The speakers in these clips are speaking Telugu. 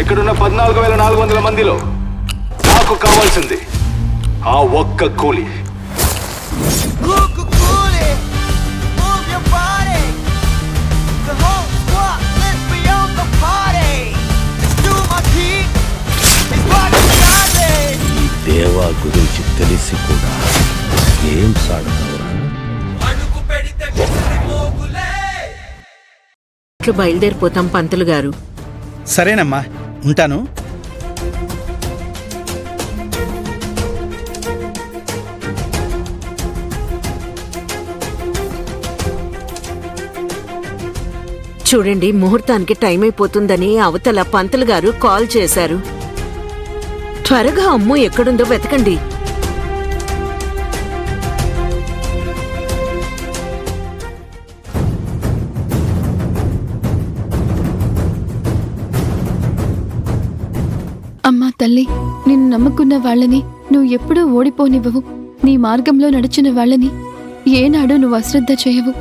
ఇక్కడున్న 14,400 మందిలో నాకు కావాల్సింది ఆ ఒక్క కూలి. ఈ దేవా గురించి తెలిసి కూడా ఏం సాడతావురా? బయలుదేరిపోతాం పంతులు గారు. సరేనమ్మా, ఉంటాను. చూడండి, ముహూర్తానికి టైం అయిపోతుందని అవతల పంతులు గారు కాల్ చేశారు. త్వరగా అమ్ము ఎక్కడుందో వెతకండి. అమ్మా తల్లి, నిన్ను నమ్ముకున్న వాళ్ళని నువ్వు ఎప్పుడూ ఓడిపోనివ్వవు. నీ మార్గంలో నడిచిన వాళ్ళని ఏనాడు నువ్వు అశ్రద్ధ చేయవు.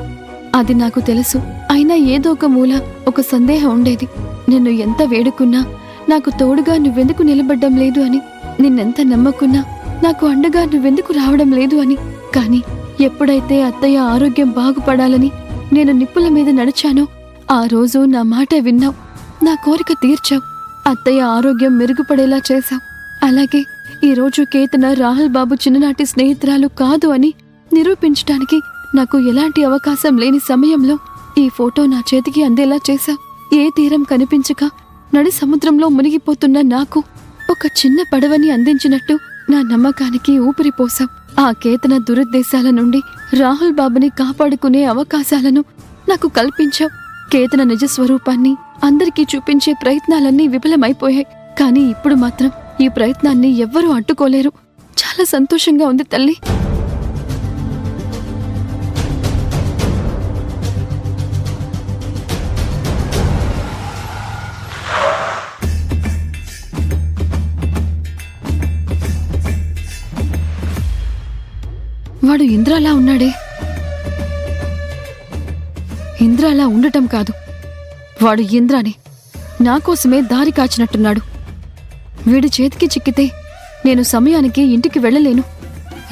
అది నాకు తెలుసు. అయినా ఏదో ఒక మూల ఒక సందేహం ఉండేది. నిన్ను ఎంత వేడుకున్నా నాకు తోడుగా నువ్వెందుకు నిలబడ్డం లేదు అని, నిన్నెంత నమ్మకున్నా నాకు అండగా నువ్వెందుకు రావడం లేదు అని. కాని ఎప్పుడైతే అత్తయ్య ఆరోగ్యం బాగుపడాలని నేను నిప్పుల మీద నడిచానో ఆ రోజు నా మాట విన్నావు, నా కోరిక తీర్చావు, అత్తయ్య ఆరోగ్యం మెరుగుపడేలా చేశావు. అలాగే ఈరోజు కేతన రాహుల్ బాబు చిన్ననాటి స్నేహితురాలు కాదు అని నిరూపించటానికి నాకు ఎలాంటి అవకాశం లేని సమయంలో ఈ ఫోటో నా చేతికి అందేలా చేశావు. ఏ తీరం కనిపించక నడి సముద్రంలో మునిగిపోతున్న నాకు ఒక చిన్న పడవని అందించినట్టు నా నమ్మకానికి ఊపిరిపోసావు. ఆ కేతన దురుద్దేశాల నుండి రాహుల్ బాబుని కాపాడుకునే అవకాశాలను నాకు కల్పించావు. కేతన నిజస్వరూపాన్ని అందరికీ చూపించే ప్రయత్నాలన్నీ విఫలమైపోయాయి. కానీ ఇప్పుడు మాత్రం ఈ ప్రయత్నాన్ని ఎవ్వరూ అడ్డుకోలేరు. చాలా సంతోషంగా ఉంది తల్లి. వాడు ఇంద్రాలా ఉన్నాడే. ఇంద్రాలా ఉండటం కాదు, వాడు ఇంద్రాని నా కోసమే దారి కాచినట్టున్నాడు. వీడి చేతికి చిక్కితే నేను సమయానికి ఇంటికి వెళ్ళలేను.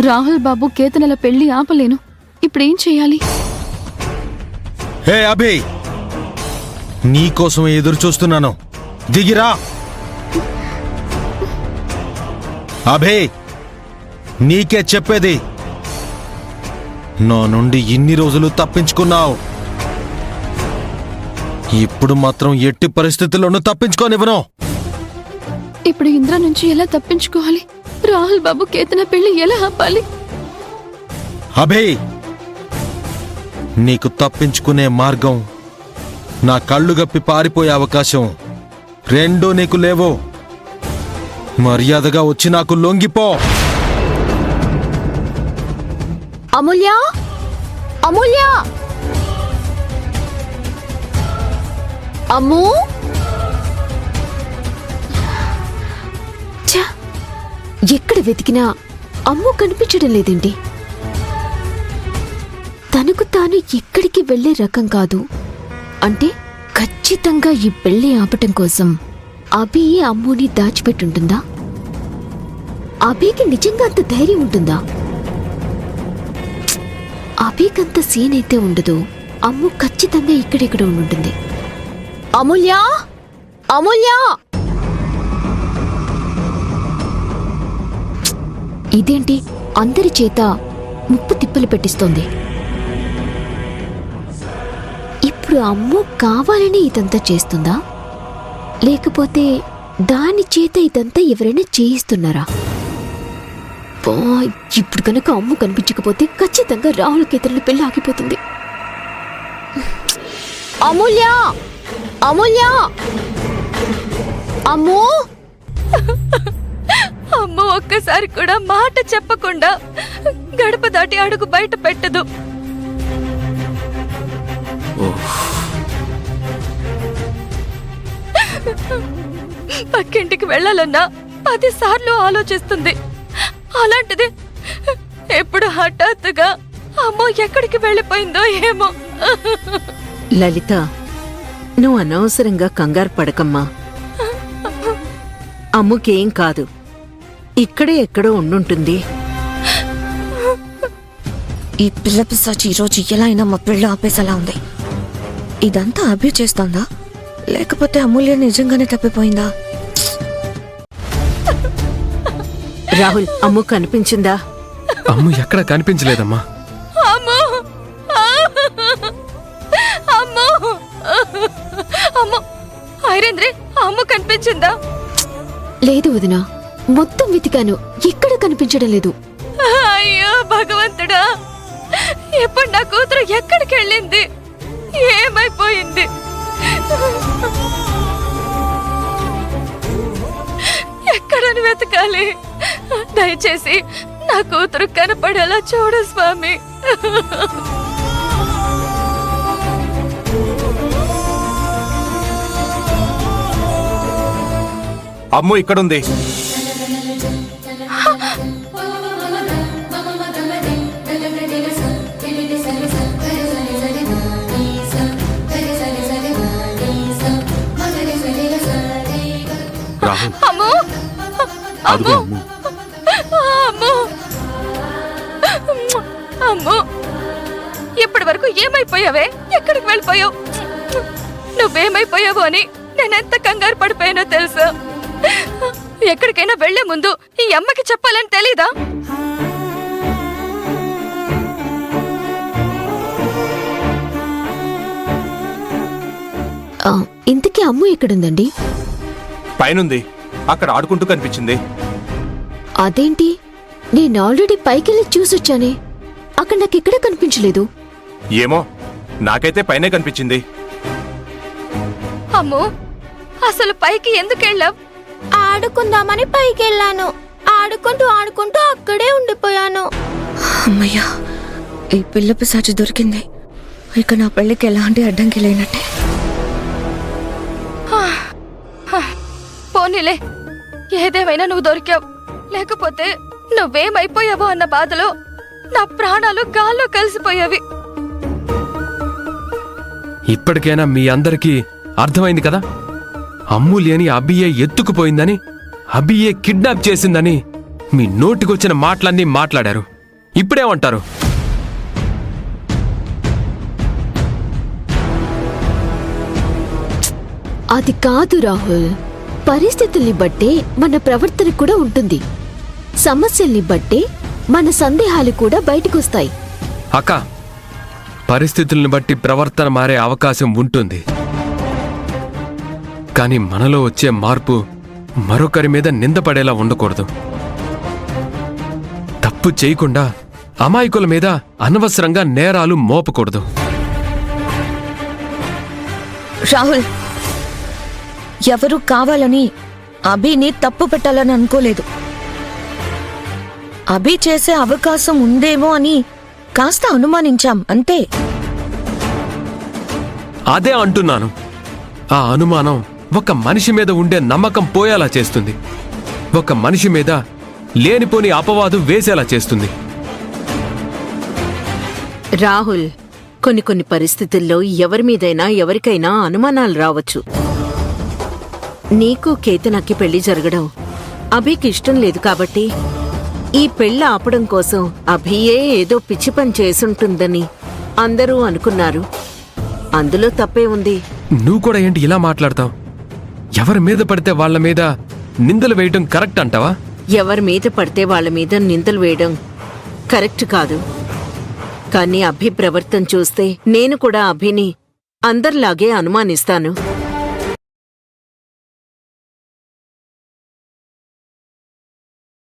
రాహుల్ బాబు కేతనల పెళ్లి ఆపలేను. ఇప్పుడేం చెయ్యాలి? హే అభి, నీకోసం ఎదురు చూస్తున్నాను. దిగిరా. అభి, నీకే చెప్పేది. నా నుండి ఇన్ని రోజులు తప్పించుకున్నావు. ఇప్పుడు మాత్రం ఎట్టి పరిస్థితుల్లోనూ తప్పించుకోనివ్వను. ఇప్పుడు ఇంద్ర నుంచి ఎలా తప్పించుకోవాలి? రాహుల్ బాబు కేతన పెళ్లి ఎలా ఆపాలి? అభి, నీకు తప్పించుకునే మార్గం, నా కళ్ళు గప్పి పారిపోయే అవకాశం రెండూ నీకు లేవు. మర్యాదగా వచ్చి నాకు లొంగిపో. అమూల్య, అమూల్య, అమ్మూ. ఎక్కడ వెతికినా అమ్ము కనిపించడం లేదేంటి? తనకు తాను ఎక్కడికి వెళ్లే రకం కాదు. అంటే ఖచ్చితంగా ఈ పెళ్లి ఆపటం కోసం అభి అమ్ముని దాచిపెట్టుంటుందా? అభికి నిజంగా అంత ధైర్యం ఉంటుందా? అభికంత సీన్ అయితే ఉండదు. అమ్ము ఖచ్చితంగా ఇక్కడెక్కడ ఉండుంటుంది. అమూల్య, అమూల్య, ఇదేంటి అందరి చేత ముప్పు తిప్పలు పెట్టిస్తోంది? ఇప్పుడు అమ్ము కావాలని ఇదంతా చేస్తుందా, లేకపోతే దాని చేత ఇదంతా ఎవరైనా చేయిస్తున్నారా? ఇప్పుడు కనుక అమ్ము కనిపించకపోతే ఖచ్చితంగా రాహుల్ కేతన్ల పెళ్లి ఆగిపోతుంది. అమూల్య, అమూల్య, అమ్మూ. అమ్మ ఒక్కసారి కూడా మాట చెప్పకుండా గడప దాటి అడుగు బయట పెట్టదు. పక్కింటికి వెళ్ళాలన్నా 10 సార్లు ఆలోచిస్తుంది. అలాంటిది ఎప్పుడు హఠాత్తుగా అమ్మో ఎక్కడికి వెళ్ళిపోయిందో ఏమో. లలిత, నువ్వు అనవసరంగా కంగారు పడకమ్మా. అమ్ముకేం కాదు. ఇక్కడే ఎక్కడో ఉండుంటుంది. ఈ పిల్ల పిశాచి ఈరోజు ఎలా అయినా మా పెళ్ళి ఆపేసేలా ఉంది. ఇదంతా అభి చేస్తోందా లేకపోతే అమూల్య నిజంగానే తప్పిపోయిందా? రాహుల్, అమ్ము కనిపించిందా? అమ్ము ఎక్కడ కనిపించలేదమ్మా. అమ్మో అమ్మో అమ్మో ఐరేంద్రే, అమ్ము కనిపించిందా? లేదు వదినా, మొత్తం వెతికాను, ఎక్కడ కనిపించడం లేదు. అయ్యో భగవంతుడా, ఇప్పుడు నా కూతురు ఎక్కడికి వెళ్ళింది? ఏమైపోయింది? ఎక్కడని వెతకాలి? దయచేసి నా కూతురు కనపడేలా చూడు స్వామి. అమ్ము ఇక్కడుంది. రాహుల్, అమ్మో అదిగో అమ్ము. అమ్మో అమ్మో, ఇప్పటి వరకు ఏమైపోయావే? ఎక్కడికి వెళ్ళిపోయావు? నువ్వేమైపోయావు అని నేనెంత కంగారు పడిపోయానో తెలుసా? ఎక్కడికైనా వెళ్లే ముందు ఈ అమ్మకి చెప్పాలని తెలీదా? ఇంతకీ అమ్ము ఎక్కడుందండి? పైనుంది, అక్కడ ఆడుకుంటూ కనిపించింది. అదేంటి, నేను ఆల్రెడీ పైకెళ్ళి చూసొచ్చానే, అక్కడ నాకెక్కడ కనిపించలేదు. ఏమో, నాకైతే పైనే కనిపించింది. అమ్మో, అసలు పైకి ఎందుకు వెళ్ళావు? ఆడుకుందామని పైకెళ్ళాను. ఆడుకుంటూ ఆడుకుంటూ అక్కడే ఉండిపోయాను. అమ్మయ్యా, ఈ పిల్ల పిశాచి దొరికింది. ఇక నా పెళ్ళికి ఎలాంటి అడ్డంకి లేనట్టే. పోనీలే, ఏదేమైనా నువ్వు దొరికావు. లేకపోతే నువ్వేమైపోయావో అన్న బాధలో నా ప్రాణాలు గాల్లో కలిసిపోయావి. ఇప్పటికైనా మీ అందరికీ అర్థమైంది కదా? అమూల్యని అభియే ఎత్తుకుపోయిందని, అభియే కిడ్నాప్ చేసిందని మీ నోటికొచ్చిన మాటలన్నీ మాట్లాడారు. ఇప్పుడేమంటారు? అది కాదు రాహుల్, పరిస్థితుల్ని బట్టే మన ప్రవర్తన కూడా ఉంటుంది. సమస్యల్ని బట్టే మన సందేహాలు కూడా బయటకొస్తాయి. అక్క, పరిస్థితుల్ని బట్టి ప్రవర్తన మారే అవకాశం ఉంటుంది. కానీ మనలో వచ్చే మార్పు మరొకరి మీద నిందపడేలా ఉండకూడదు. తప్పు చేయకుండా అమాయకుల మీద అనవసరంగా నేరాలు మోపకూడదు. రాహుల్, ఎవరు కావాలని అభిని తప్పు పెట్టాలని అనుకోలేదు. అభి చేసే అవకాశం ఉందేమో అని కాస్త అనుమానించాం అంతే. అదే అంటున్నాను. ఆ అనుమానం ఒక మనిషి మీద ఉండే నమ్మకం పోయేలా చేస్తుంది. ఒక మనిషి మీద లేనిపోని అపవాదు వేసేలా చేస్తుంది. రాహుల్, కొన్ని పరిస్థితుల్లో ఎవరి మీదైనా ఎవరికైనా అనుమానాలు రావచ్చు. నీకు కేతనకి పెళ్లి జరగడం అభికి ఇష్టం లేదు కాబట్టి ఈ పెళ్లి ఆపడం కోసం అభియే ఏదో పిచ్చి పని చేసుంటుందని అందరూ అనుకున్నారు. అందులో తప్పే ఉంది. నువ్వు కూడా ఏంటి ఇలా మాట్లాడతావు? ఎవరి మీద పడితే వాళ్ళ మీద నిందలు వేయటం కరెక్ట్ అంటావా? ఎవరి మీద పడితే వాళ్ళ మీద నిందలు వేయడం కరెక్ట్ కాదు. కానీ అభి ప్రవర్తన చూస్తే నేను కూడా అభిని అందరిలాగే అనుమానిస్తాను.